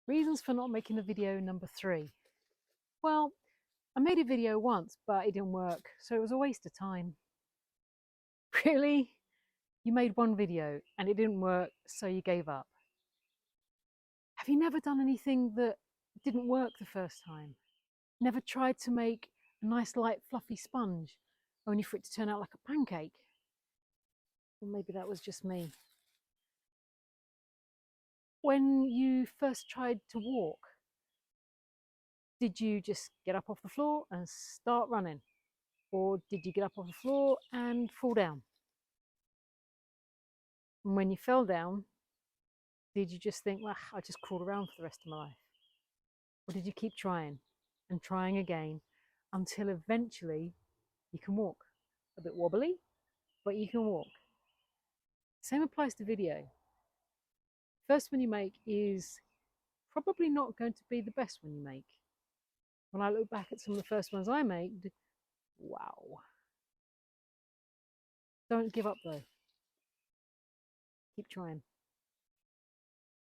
Reasons for not making a video number 3. Well, I made a video once, but it didn't work, so it was a waste of time. Really? You made one video and it didn't work, so you gave up. Have you never done anything that didn't work the first time? Never tried to make a nice light fluffy sponge, only for it to turn out like a pancake? Or maybe that was just me. When you first tried to walk, did you just get up off the floor and start running? Or did you get up off the floor and fall down? And when you fell down, did you just think, well, I'll just crawl around for the rest of my life? Or did you keep trying and trying again until eventually you can walk? A bit wobbly, but you can walk. Same applies to video. First one you make is probably not going to be the best one you make. When I look back at some of the first ones I made, wow. Don't give up though. Keep trying.